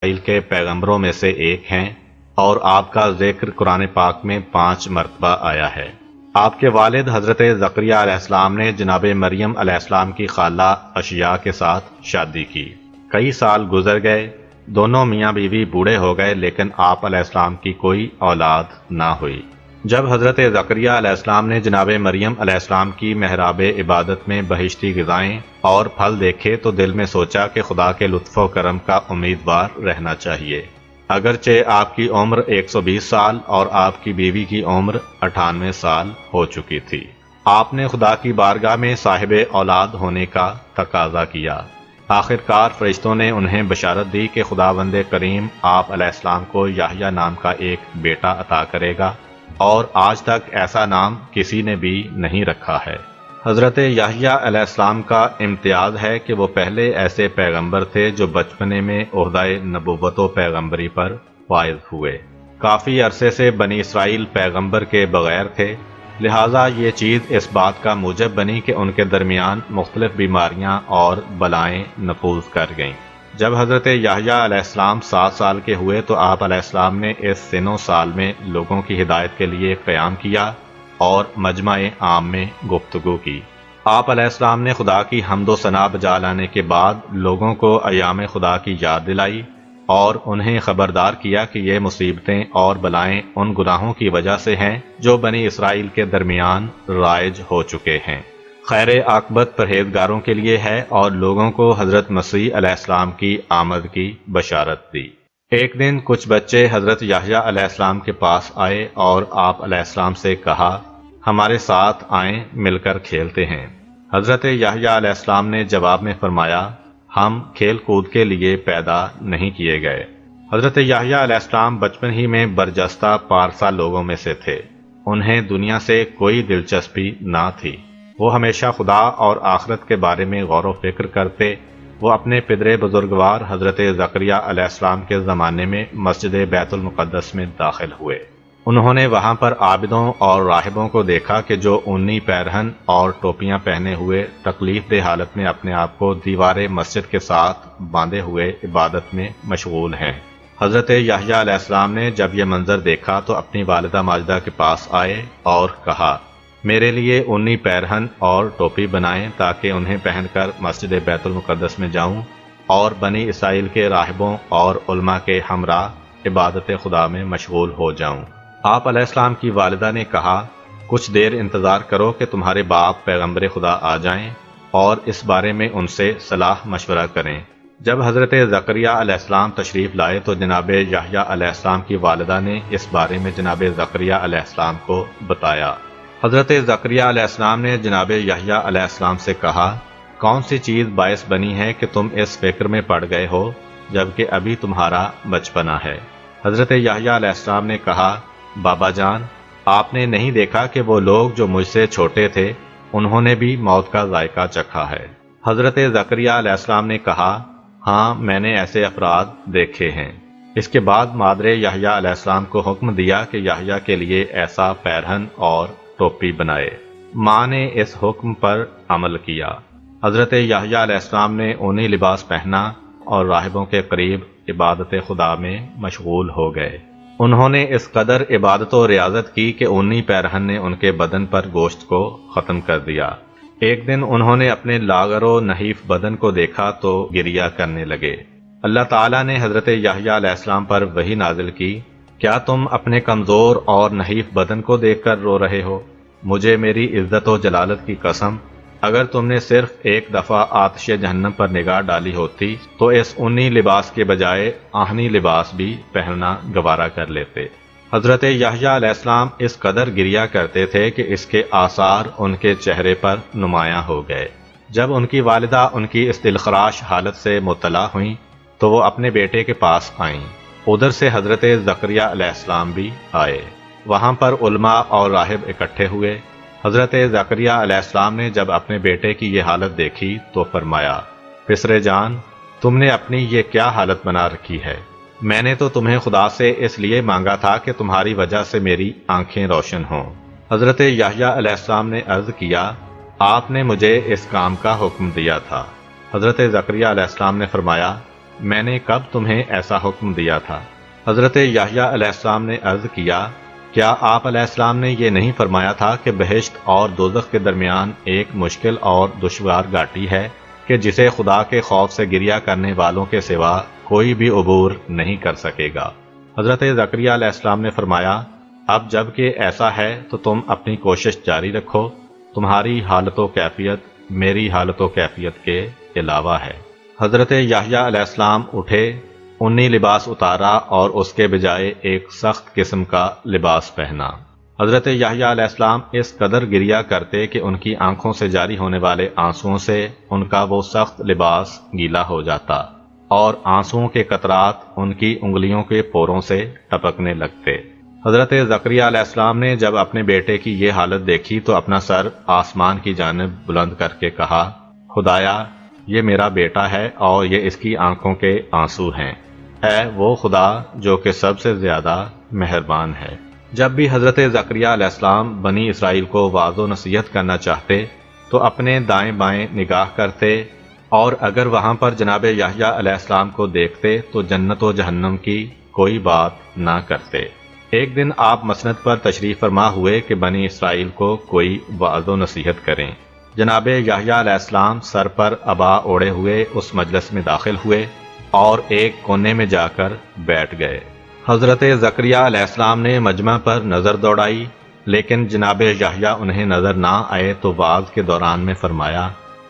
اسرائیل کے پیغمبروں میں سے ایک ہیں اور آپ کا ذکر قرآن پاک میں 5 مرتبہ آیا ہے۔ آپ کے والد حضرت زکریہ علیہ السلام نے جناب مریم علیہ السلام کی خالہ اشیاء کے ساتھ شادی کی۔ کئی سال گزر گئے، دونوں میاں بیوی بوڑھے ہو گئے، لیکن آپ علیہ السلام کی کوئی اولاد نہ ہوئی۔ جب حضرت زکریہ علیہ السلام نے جناب مریم علیہ السلام کی محراب عبادت میں بہشتی غذائیں اور پھل دیکھے تو دل میں سوچا کہ خدا کے لطف و کرم کا امیدوار رہنا چاہیے۔ اگرچہ آپ کی عمر 120 سال اور آپ کی بیوی کی عمر 98 سال ہو چکی تھی، آپ نے خدا کی بارگاہ میں صاحب اولاد ہونے کا تقاضا کیا۔ آخرکار فرشتوں نے انہیں بشارت دی کہ خداوند کریم آپ علیہ السلام کو یحییٰ نام کا ایک بیٹا عطا کرے گا، اور آج تک ایسا نام کسی نے بھی نہیں رکھا ہے۔ حضرت یحییٰ علیہ السلام کا امتیاز ہے کہ وہ پہلے ایسے پیغمبر تھے جو بچپنے میں عہدہ نبوت و پیغمبری پر فائز ہوئے۔ کافی عرصے سے بنی اسرائیل پیغمبر کے بغیر تھے، لہٰذا یہ چیز اس بات کا موجب بنی کہ ان کے درمیان مختلف بیماریاں اور بلائیں نفوذ کر گئیں۔ جب حضرت یحییٰ علیہ السلام 7 سال کے ہوئے تو آپ علیہ السلام نے اس سن و سال میں لوگوں کی ہدایت کے لیے قیام کیا اور مجمع عام میں گفتگو کی۔ آپ علیہ السلام نے خدا کی حمد و ثنا بجا لانے کے بعد لوگوں کو ایام خدا کی یاد دلائی اور انہیں خبردار کیا کہ یہ مصیبتیں اور بلائیں ان گناہوں کی وجہ سے ہیں جو بنی اسرائیل کے درمیان رائج ہو چکے ہیں۔ خیر عاقبت پرہیزگاروں کے لیے ہے، اور لوگوں کو حضرت مسیح علیہ السلام کی آمد کی بشارت دی۔ ایک دن کچھ بچے حضرت یحییٰ علیہ السلام کے پاس آئے اور آپ علیہ السلام سے کہا، ہمارے ساتھ آئیں، مل کر کھیلتے ہیں۔ حضرت یحییٰ علیہ السلام نے جواب میں فرمایا، ہم کھیل کود کے لیے پیدا نہیں کیے گئے۔ حضرت یحییٰ علیہ السلام بچپن ہی میں برجستہ پارسا لوگوں میں سے تھے، انہیں دنیا سے کوئی دلچسپی نہ تھی۔ وہ ہمیشہ خدا اور آخرت کے بارے میں غور و فکر کرتے۔ وہ اپنے پدر بزرگوار حضرت زکریہ علیہ السلام کے زمانے میں مسجد بیت المقدس میں داخل ہوئے۔ انہوں نے وہاں پر عابدوں اور راہبوں کو دیکھا کہ جو اونی پیرہن اور ٹوپیاں پہنے ہوئے تکلیف دہ حالت میں اپنے آپ کو دیوار مسجد کے ساتھ باندھے ہوئے عبادت میں مشغول ہیں۔ حضرت یحییٰ علیہ السلام نے جب یہ منظر دیکھا تو اپنی والدہ ماجدہ کے پاس آئے اور کہا، میرے لیے اونی پیرہن اور ٹوپی بنائیں تاکہ انہیں پہن کر مسجد بیت المقدس میں جاؤں اور بنی اسرائیل کے راہبوں اور علماء کے ہمراہ عبادت خدا میں مشغول ہو جاؤں۔ آپ علیہ السلام کی والدہ نے کہا، کچھ دیر انتظار کرو کہ تمہارے باپ پیغمبر خدا آ جائیں اور اس بارے میں ان سے صلاح مشورہ کریں۔ جب حضرت زکریہ علیہ السلام تشریف لائے تو جناب یحییٰ علیہ السلام کی والدہ نے اس بارے میں جناب زکریہ علیہ السلام کو بتایا۔ حضرت زکریہ علیہ السلام نے جناب یحییٰ علیہ السلام سے کہا، کون سی چیز باعث بنی ہے کہ تم اس فکر میں پڑ گئے ہو جبکہ ابھی تمہارا بچپنا ہے؟ حضرت یحییٰ علیہ السلام نے کہا، بابا جان، آپ نے نہیں دیکھا کہ وہ لوگ جو مجھ سے چھوٹے تھے انہوں نے بھی موت کا ذائقہ چکھا ہے؟ حضرت زکریہ علیہ السلام نے کہا، ہاں، میں نے ایسے افراد دیکھے ہیں۔ اس کے بعد مادر یحییٰ علیہ السلام کو حکم دیا کہ یحییٰ کے لیے ایسا پیرہن اور ٹوپی بنائے۔ ماں نے اس حکم پر عمل کیا۔ حضرت یحییٰ علیہ السلام نے اونی لباس پہنا اور راہبوں کے قریب عبادت خدا میں مشغول ہو گئے۔ انہوں نے اس قدر عبادت و ریاضت کی کہ اونی پیرہن نے ان کے بدن پر گوشت کو ختم کر دیا۔ ایک دن انہوں نے اپنے لاغر و نحیف بدن کو دیکھا تو گریہ کرنے لگے۔ اللہ تعالیٰ نے حضرت یحییٰ علیہ السلام پر وحی نازل کی، کیا تم اپنے کمزور اور نحیف بدن کو دیکھ کر رو رہے ہو؟ مجھے میری عزت و جلالت کی قسم، اگر تم نے صرف ایک دفعہ آتش جہنم پر نگاہ ڈالی ہوتی تو اس اونی لباس کے بجائے آہنی لباس بھی پہننا گوارا کر لیتے۔ حضرت یحییٰ علیہ السلام اس قدر گریہ کرتے تھے کہ اس کے آثار ان کے چہرے پر نمایاں ہو گئے۔ جب ان کی والدہ ان کی اس دلخراش حالت سے مطلع ہوئیں تو وہ اپنے بیٹے کے پاس آئیں۔ ادھر سے حضرت زکریہ علیہ السلام بھی آئے۔ وہاں پر علماء اور راہب اکٹھے ہوئے۔ حضرت زکریہ علیہ السلام نے جب اپنے بیٹے کی یہ حالت دیکھی تو فرمایا، پسرے جان، تم نے اپنی یہ کیا حالت بنا رکھی ہے؟ میں نے تو تمہیں خدا سے اس لیے مانگا تھا کہ تمہاری وجہ سے میری آنکھیں روشن ہوں۔ حضرت یحییٰ علیہ السلام نے عرض کیا، آپ نے مجھے اس کام کا حکم دیا تھا۔ حضرت زکریہ علیہ السلام نے فرمایا، میں نے کب تمہیں ایسا حکم دیا تھا؟ حضرت یحییٰ علیہ السلام نے عرض کیا، کیا آپ علیہ السلام نے یہ نہیں فرمایا تھا کہ بہشت اور دوزخ کے درمیان ایک مشکل اور دشوار گھاٹی ہے کہ جسے خدا کے خوف سے گریہ کرنے والوں کے سوا کوئی بھی عبور نہیں کر سکے گا؟ حضرت زکریا علیہ السلام نے فرمایا، اب جب کہ ایسا ہے تو تم اپنی کوشش جاری رکھو، تمہاری حالت و کیفیت میری حالت و کیفیت کے علاوہ ہے۔ حضرت یحییٰ علیہ السلام اٹھے، اونی لباس اتارا اور اس کے بجائے ایک سخت قسم کا لباس پہنا۔ حضرت یحییٰ علیہ السلام اس قدر گریہ کرتے کہ ان کی آنکھوں سے جاری ہونے والے آنسوؤں سے ان کا وہ سخت لباس گیلا ہو جاتا اور آنسوؤں کے قطرات ان کی انگلیوں کے پوروں سے ٹپکنے لگتے۔ حضرت زکریا علیہ السلام نے جب اپنے بیٹے کی یہ حالت دیکھی تو اپنا سر آسمان کی جانب بلند کر کے کہا، خدایا، یہ میرا بیٹا ہے اور یہ اس کی آنکھوں کے آنسو ہیں، اے وہ خدا جو کہ سب سے زیادہ مہربان ہے۔ جب بھی حضرت زکریا علیہ السلام بنی اسرائیل کو واعظ و نصیحت کرنا چاہتے تو اپنے دائیں بائیں نگاہ کرتے، اور اگر وہاں پر جناب یحییٰ علیہ السلام کو دیکھتے تو جنت و جہنم کی کوئی بات نہ کرتے۔ ایک دن آپ مسند پر تشریف فرما ہوئے کہ بنی اسرائیل کو کوئی وعظ و نصیحت کریں۔ جناب یحییٰ علیہ السلام سر پر عبا اوڑے ہوئے اس مجلس میں داخل ہوئے اور ایک کونے میں جا کر بیٹھ گئے۔ حضرت زکریا علیہ السلام نے مجمع پر نظر دوڑائی، لیکن جناب یحییٰ انہیں نظر نہ آئے تو وعظ کے دوران میں فرمایا،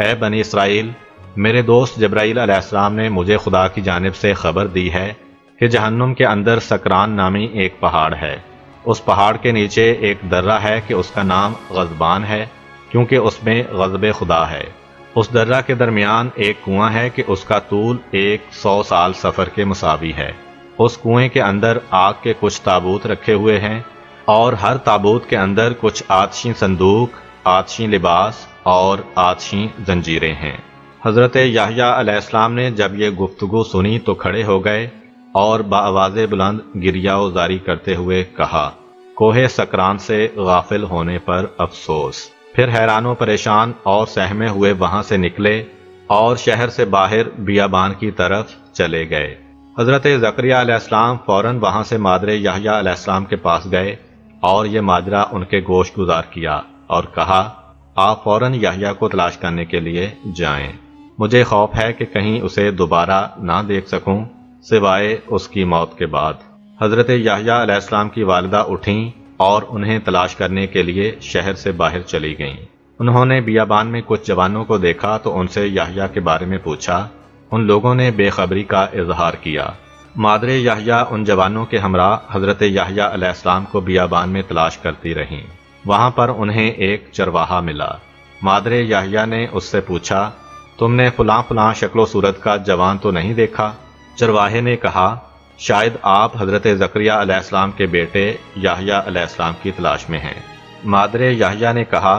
اے بنی اسرائیل، میرے دوست جبرائیل علیہ السلام نے مجھے خدا کی جانب سے خبر دی ہے کہ جہنم کے اندر سکران نامی ایک پہاڑ ہے۔ اس پہاڑ کے نیچے ایک درہ ہے کہ اس کا نام غضبان ہے، کیونکہ اس میں غضب خدا ہے۔ اس درہ کے درمیان ایک کنواں ہے کہ اس کا طول 100 سال سفر کے مساوی ہے۔ اس کنویں کے اندر آگ کے کچھ تابوت رکھے ہوئے ہیں، اور ہر تابوت کے اندر کچھ آتشی صندوق، آتشی لباس اور آتشی زنجیریں ہیں۔ حضرت یحییٰ علیہ السلام نے جب یہ گفتگو سنی تو کھڑے ہو گئے اور بآواز بلند گریہ و زاری کرتے ہوئے کہا، کوہ سکران سے غافل ہونے پر افسوس۔ پھر حیران و پریشان اور سہمے ہوئے وہاں سے نکلے اور شہر سے باہر بیابان کی طرف چلے گئے۔ حضرت زکریا علیہ السلام فوراً وہاں سے مادر یحییٰ علیہ السلام کے پاس گئے اور یہ ماجرا ان کے گوش گزار کیا اور کہا، آپ فوراً یحییٰ کو تلاش کرنے کے لیے جائیں، مجھے خوف ہے کہ کہیں اسے دوبارہ نہ دیکھ سکوں سوائے اس کی موت کے بعد۔ حضرت یحییٰ علیہ السلام کی والدہ اٹھیں اور انہیں تلاش کرنے کے لیے شہر سے باہر چلی گئیں۔ انہوں نے بیابان میں کچھ جوانوں کو دیکھا تو ان سے یحییٰ کے بارے میں پوچھا۔ ان لوگوں نے بے خبری کا اظہار کیا۔ مادر یحییٰ ان جوانوں کے ہمراہ حضرت یحییٰ علیہ السلام کو بیابان میں تلاش کرتی رہیں۔ وہاں پر انہیں ایک چرواہا ملا۔ مادر یحییٰ نے اس سے پوچھا، تم نے فلاں فلاں شکل و صورت کا جوان تو نہیں دیکھا؟ چرواہے نے کہا، شاید آپ حضرت زکریا علیہ السلام کے بیٹے یحییٰ علیہ السلام کی تلاش میں ہیں۔ مادر یحییٰ نے کہا،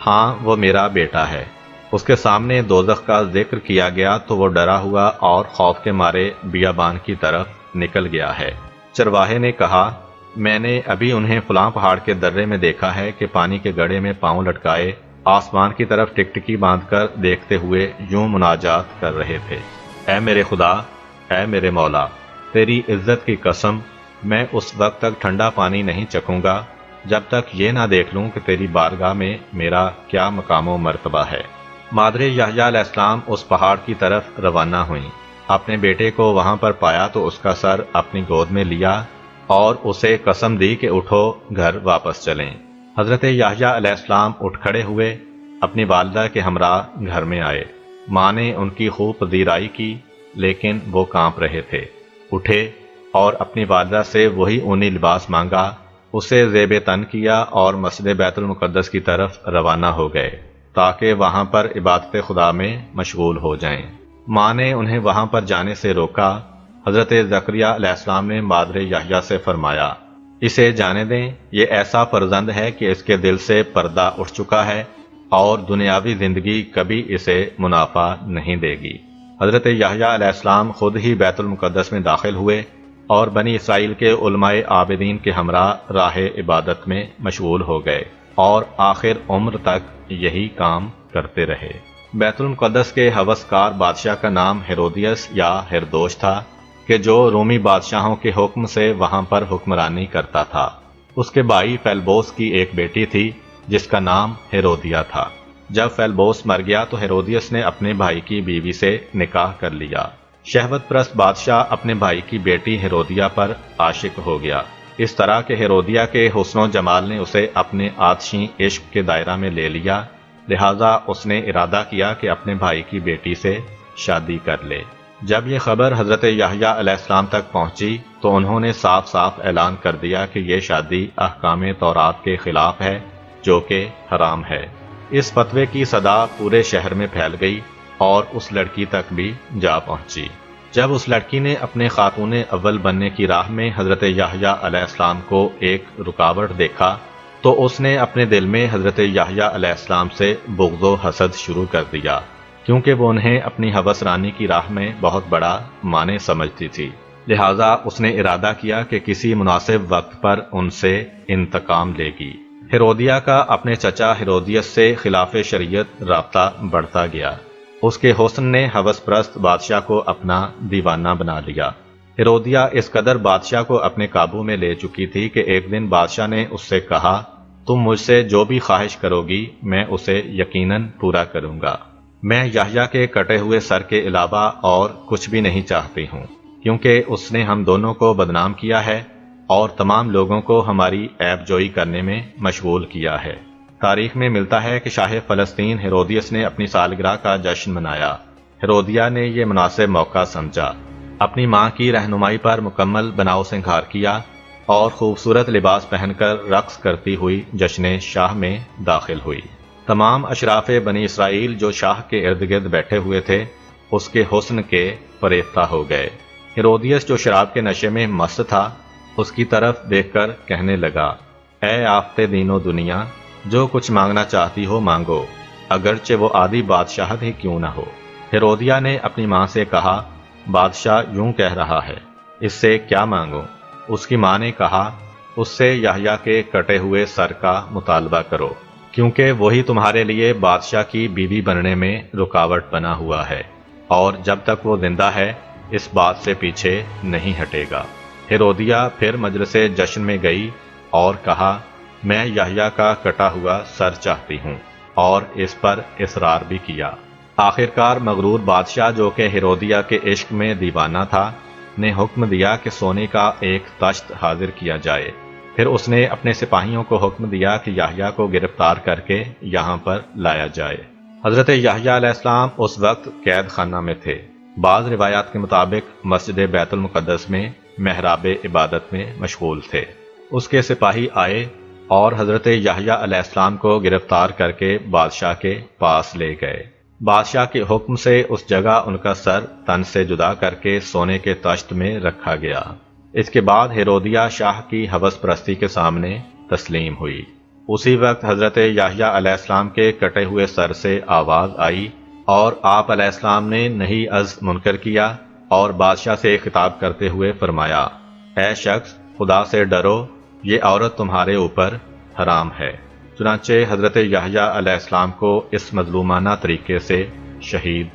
ہاں وہ میرا بیٹا ہے۔ اس کے سامنے دوزخ کا ذکر کیا گیا تو وہ ڈرا ہوا اور خوف کے مارے بیابان کی طرف نکل گیا ہے۔ چرواہے نے کہا، میں نے ابھی انہیں فلاں پہاڑ کے درے میں دیکھا ہے کہ پانی کے گڑھے میں پاؤں لٹکائے آسمان کی طرف ٹکٹکی باندھ کر دیکھتے ہوئے یوں مناجات کر رہے تھے، اے میرے خدا، اے میرے مولا، تیری عزت کی قسم، میں اس وقت تک ٹھنڈا پانی نہیں چکوں گا جب تک یہ نہ دیکھ لوں کہ تیری بارگاہ میں میرا کیا مقام و مرتبہ ہے۔ مادر یحییٰ علیہ السلام اس پہاڑ کی طرف روانہ ہوئیں۔ اپنے بیٹے کو وہاں پر پایا تو اس کا سر اپنی گود میں لیا اور اسے قسم دی کہ اٹھو، گھر واپس چلیں۔ حضرت یحییٰ علیہ السلام اٹھ کھڑے ہوئے، اپنی والدہ کے ہمراہ گھر میں آئے۔ ماں نے ان کی خوب پذیرائی کی، لیکن وہ کانپ رہے تھے۔ اٹھے اور اپنی والدہ سے وہی اونی لباس مانگا، اسے زیب تن کیا اور مسجد بیت المقدس کی طرف روانہ ہو گئے تاکہ وہاں پر عبادت خدا میں مشغول ہو جائیں۔ ماں نے انہیں وہاں پر جانے سے روکا۔ حضرت زکریا علیہ السلام نے مادر یحییٰ سے فرمایا، اسے جانے دیں، یہ ایسا فرزند ہے کہ اس کے دل سے پردہ اٹھ چکا ہے اور دنیاوی زندگی کبھی اسے منافع نہیں دے گی۔ حضرت یحییٰ علیہ السلام خود ہی بیت المقدس میں داخل ہوئے اور بنی اسرائیل کے علماء عابدین کے ہمراہ راہ عبادت میں مشغول ہو گئے اور آخر عمر تک یہی کام کرتے رہے۔ بیت المقدس کے ہوسکار بادشاہ کا نام ہیرودیس یا ہیرودوش تھا کہ جو رومی بادشاہوں کے حکم سے وہاں پر حکمرانی کرتا تھا۔ اس کے بھائی فیلبوس کی ایک بیٹی تھی جس کا نام ہیرودیا تھا۔ جب فیلبوس مر گیا تو ہیرودیس نے اپنے بھائی کی بیوی سے نکاح کر لیا۔ شہوت پرست بادشاہ اپنے بھائی کی بیٹی ہیرودیا پر عاشق ہو گیا، اس طرح کہ ہیرودیا کے حسن و جمال نے اسے اپنے آتشی عشق کے دائرہ میں لے لیا، لہذا اس نے ارادہ کیا کہ اپنے بھائی کی بیٹی سے شادی کر لے۔ جب یہ خبر حضرت یحییٰ علیہ السلام تک پہنچی تو انہوں نے صاف صاف اعلان کر دیا کہ یہ شادی احکام تورات کے خلاف ہے، جو کہ حرام ہے۔ اس فتوے کی صدا پورے شہر میں پھیل گئی اور اس لڑکی تک بھی جا پہنچی۔ جب اس لڑکی نے اپنے خاتون اول بننے کی راہ میں حضرت یحییٰ علیہ السلام کو ایک رکاوٹ دیکھا تو اس نے اپنے دل میں حضرت یحییٰ علیہ السلام سے بغض و حسد شروع کر دیا، کیونکہ وہ انہیں اپنی ہوس رانی کی راہ میں بہت بڑا مانع سمجھتی تھی۔ لہذا اس نے ارادہ کیا کہ کسی مناسب وقت پر ان سے انتقام لے گی۔ ہیرودیا کا اپنے چچا ہیرودیس سے خلاف شریعت رابطہ بڑھتا گیا۔ اس کے حسن نے ہوس پرست بادشاہ کو اپنا دیوانہ بنا لیا۔ ہیرودیا اس قدر بادشاہ کو اپنے قابو میں لے چکی تھی کہ ایک دن بادشاہ نے اس سے کہا، تم مجھ سے جو بھی خواہش کرو گی میں اسے یقیناً پورا کروں گا۔ میں یحییٰ کے کٹے ہوئے سر کے علاوہ اور کچھ بھی نہیں چاہتی ہوں، کیونکہ اس نے ہم دونوں کو بدنام کیا ہے اور تمام لوگوں کو ہماری عیب جوئی کرنے میں مشغول کیا ہے۔ تاریخ میں ملتا ہے کہ شاہ فلسطین ہیرودیس نے اپنی سالگرہ کا جشن منایا۔ ہیرودیا نے یہ مناسب موقع سمجھا، اپنی ماں کی رہنمائی پر مکمل بناؤ سنگھار کیا اور خوبصورت لباس پہن کر رقص کرتی ہوئی جشن شاہ میں داخل ہوئی۔ تمام اشراف بنی اسرائیل جو شاہ کے ارد گرد بیٹھے ہوئے تھے اس کے حسن کے فریفتہ ہو گئے۔ ہیرودیس جو شراب کے نشے میں مست تھا اس کی طرف دیکھ کر کہنے لگا، اے آفتے دین و دنیا، جو کچھ مانگنا چاہتی ہو مانگو، اگرچہ وہ آدھی بادشاہت ہی کیوں نہ ہو۔ ہیرودیا نے اپنی ماں سے کہا، بادشاہ یوں کہہ رہا ہے، اس سے کیا مانگو؟ اس کی ماں نے کہا، اس سے یحییٰ کے کٹے ہوئے سر کا مطالبہ کرو، کیونکہ وہی تمہارے لیے بادشاہ کی بیوی بننے میں رکاوٹ بنا ہوا ہے، اور جب تک وہ زندہ ہے اس بات سے پیچھے نہیں ہٹے گا۔ ہیرودیا پھر مجلس جشن میں گئی اور کہا، میں یحییٰ کا کٹا ہوا سر چاہتی ہوں، اور اس پر اصرار بھی کیا۔ آخرکار مغرور بادشاہ جو کہ ہیرودیا کے عشق میں دیوانہ تھا نے حکم دیا کہ سونے کا ایک تشت حاضر کیا جائے۔ پھر اس نے اپنے سپاہیوں کو حکم دیا کہ یحییٰ کو گرفتار کر کے یہاں پر لایا جائے۔ حضرت یحییٰ علیہ السلام اس وقت قید خانہ میں تھے۔ بعض روایات کے مطابق مسجد بیت المقدس میں محراب عبادت میں مشغول تھے۔ اس کے سپاہی آئے اور حضرت یحییٰ علیہ السلام کو گرفتار کر کے بادشاہ کے پاس لے گئے۔ بادشاہ کے حکم سے اس جگہ ان کا سر تن سے جدا کر کے سونے کے تشت میں رکھا گیا۔ اس کے بعد ہیرودیا شاہ کی ہوس پرستی کے سامنے تسلیم ہوئی۔ اسی وقت حضرت یحییٰ علیہ السلام کے کٹے ہوئے سر سے آواز آئی اور آپ علیہ السلام نے نہیں از منکر کیا اور بادشاہ سے خطاب کرتے ہوئے فرمایا، اے شخص، خدا سے ڈرو، یہ عورت تمہارے اوپر حرام ہے۔ چنانچہ حضرت یحییٰ علیہ السلام کو اس مظلومانہ طریقے سے شہید